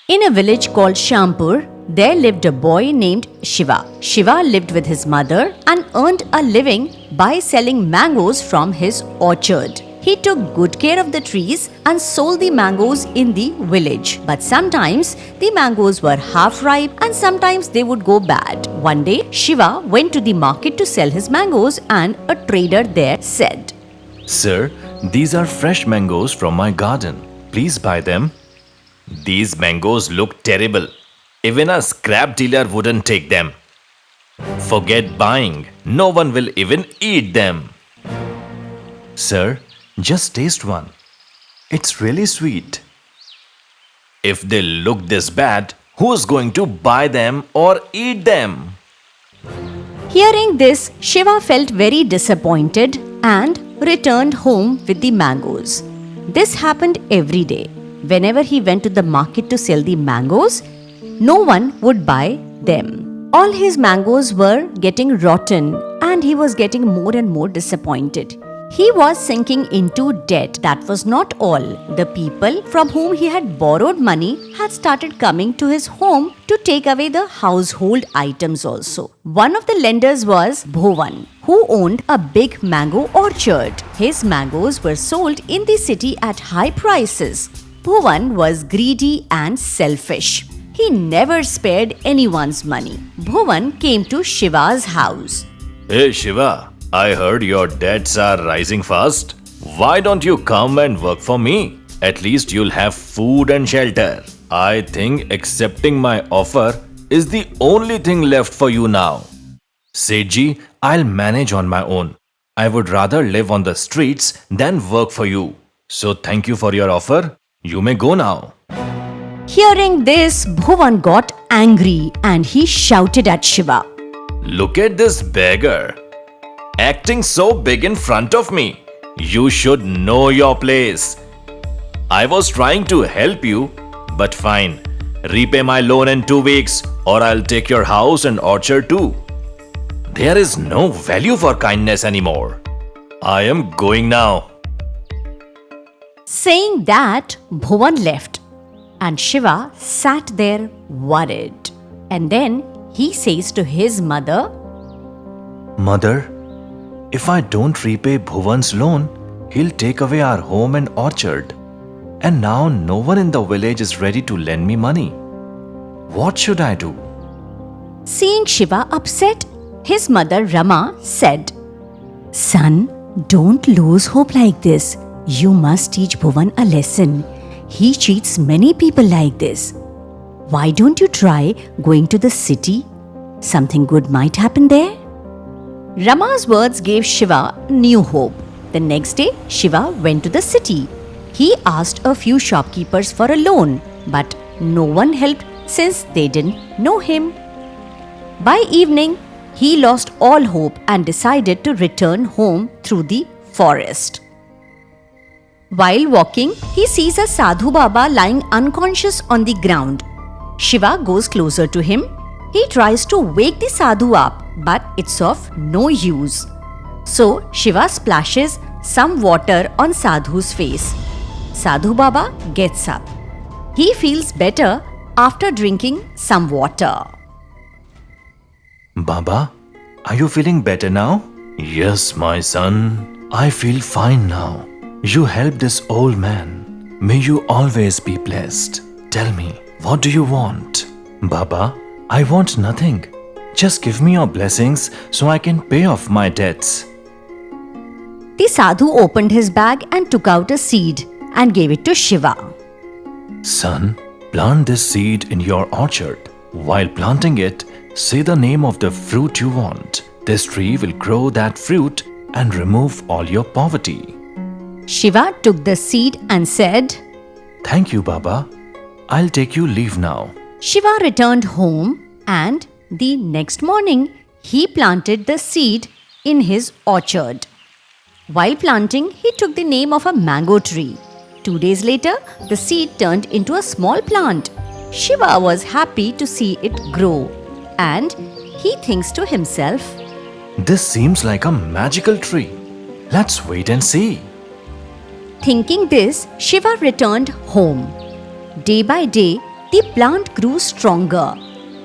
In a village called Shampur, there lived a boy named Shiva. Shiva lived with his mother and earned a living by selling mangoes from his orchard. He took good care of the trees and sold the mangoes in the village. But sometimes the mangoes were half ripe and sometimes they would go bad. One day, Shiva went to the market to sell his mangoes and a trader there said, Sir, these are fresh mangoes from my garden. Please buy them. These mangoes look terrible. Even a scrap dealer wouldn't take them. Forget buying. No one will even eat them. Sir, just taste one. It's really sweet. If they look this bad, who's going to buy them or eat them? Hearing this, Shiva felt very disappointed and returned home with the mangoes. This happened every day. Whenever he went to the market to sell the mangoes, no one would buy them. All his mangoes were getting rotten and he was getting more and more disappointed. He was sinking into debt. That was not all. The people from whom he had borrowed money had started coming to his home to take away the household items also. One of the lenders was Bhuvan, who owned a big mango orchard. His mangoes were sold in the city at high prices. Bhuvan was greedy and selfish. He never spared anyone's money. Bhuvan came to Shiva's house. Hey Shiva, I heard your debts are rising fast. Why don't you come and work for me? At least you'll have food and shelter. I think accepting my offer is the only thing left for you now. Seji, I'll manage on my own. I would rather live on the streets than work for you. So thank you for your offer. You may go now. Hearing this, Bhuvan got angry and he shouted at Shiva. Look at this beggar. Acting so big in front of me. You should know your place. I was trying to help you, but fine. Repay my loan in 2 weeks or I'll take your house and orchard too. There is no value for kindness anymore. I am going now. Saying that, Bhuvan left and Shiva sat there worried. And then he says to his mother, Mother, if I don't repay Bhuvan's loan, he'll take away our home and orchard. And now no one in the village is ready to lend me money. What should I do? Seeing Shiva upset, his mother Rama said, Son, don't lose hope like this. You must teach Bhuvan a lesson. He cheats many people like this. Why don't you try going to the city? Something good might happen there. Rama's words gave Shiva new hope. The next day, Shiva went to the city. He asked a few shopkeepers for a loan, but no one helped since they didn't know him. By evening, he lost all hope and decided to return home through the forest. While walking, he sees a Sadhu Baba lying unconscious on the ground. Shiva goes closer to him. He tries to wake the Sadhu up, but it's of no use. So Shiva splashes some water on Sadhu's face. Sadhu Baba gets up. He feels better after drinking some water. Baba, are you feeling better now? Yes, my son. I feel fine now. You helped this old man. May you always be blessed. Tell me, what do you want? Baba, I want nothing. Just give me your blessings so I can pay off my debts. The Sadhu opened his bag and took out a seed and gave it to Shiva. Son, plant this seed in your orchard. While planting it, say the name of the fruit you want. This tree will grow that fruit and remove all your poverty. Shiva took the seed and said, Thank you, Baba. I'll take you leave now. Shiva returned home and the next morning he planted the seed in his orchard. While planting, he took the name of a mango tree. 2 days later, the seed turned into a small plant. Shiva was happy to see it grow and he thinks to himself, This seems like a magical tree. Let's wait and see. Thinking this, Shiva returned home. Day by day, the plant grew stronger.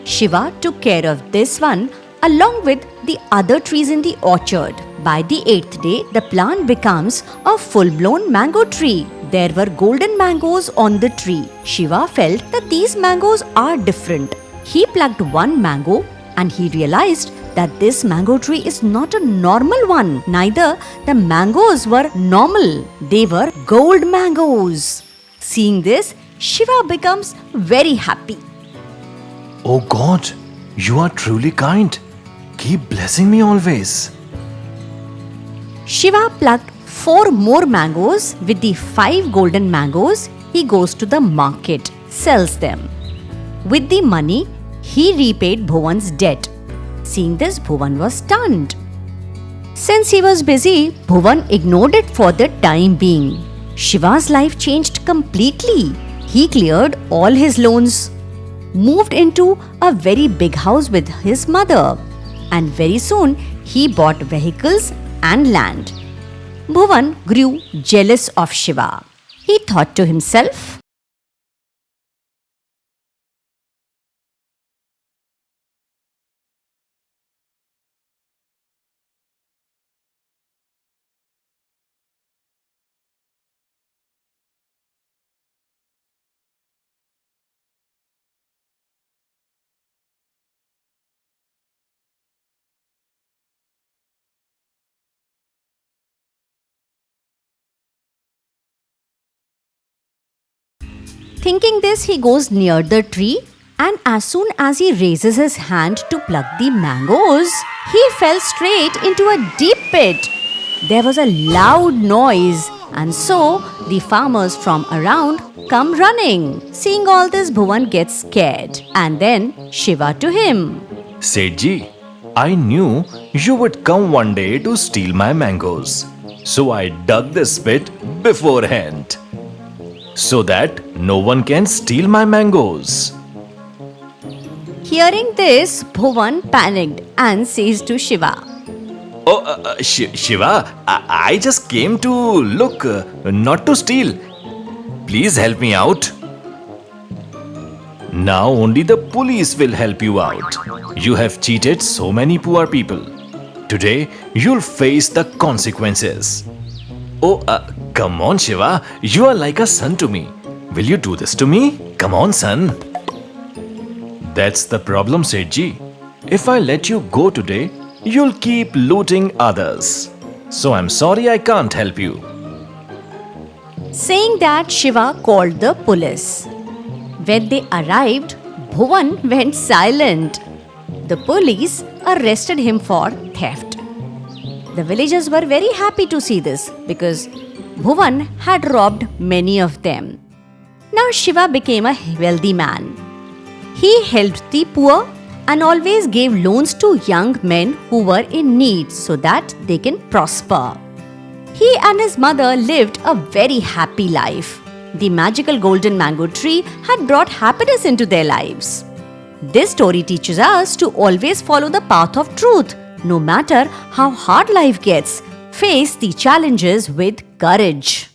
Shiva took care of this one along with the other trees in the orchard. By the 8th day, the plant becomes a full-blown mango tree. There were golden mangoes on the tree. Shiva felt that these mangoes are different. He plucked one mango and he realized that this mango tree is not a normal one. Neither the mangoes were normal. They were gold mangoes. Seeing this, Shiva becomes very happy. Oh God, you are truly kind. Keep blessing me always. Shiva plucked 4 more mangoes. With the 5 golden mangoes, he goes to the market, sells them. With the money, he repaid Bhuvan's debt. Seeing this, Bhuvan was stunned. Since he was busy, Bhuvan ignored it for the time being. Shiva's life changed completely. He cleared all his loans, moved into a very big house with his mother, and very soon he bought vehicles and land. Bhuvan grew jealous of Shiva. He thought to himself, thinking this, he goes near the tree, and as soon as he raises his hand to pluck the mangoes, he fell straight into a deep pit. There was a loud noise, and so the farmers from around come running. Seeing all this, Bhuvan gets scared, and then Shiva to him. Sethji, I knew you would come one day to steal my mangoes. So I dug this pit beforehand, so that no one can steal my mangoes. Hearing this, Bhuvan panicked and says to Shiva, Oh, Shiva, I just came to look, not to steal. Please help me out. Now only the police will help you out. You have cheated so many poor people. Today, you'll face the consequences. Oh, come on, Shiva. You are like a son to me. Will you do this to me? Come on, son. That's the problem, Sethji. If I let you go today, you'll keep looting others. So I'm sorry I can't help you. Saying that, Shiva called the police. When they arrived, Bhuvan went silent. The police arrested him for theft. The villagers were very happy to see this because Bhuvan had robbed many of them. Now Shiva became a wealthy man. He helped the poor and always gave loans to young men who were in need so that they can prosper. He and his mother lived a very happy life. The magical golden mango tree had brought happiness into their lives. This story teaches us to always follow the path of truth. No matter how hard life gets, face the challenges with courage.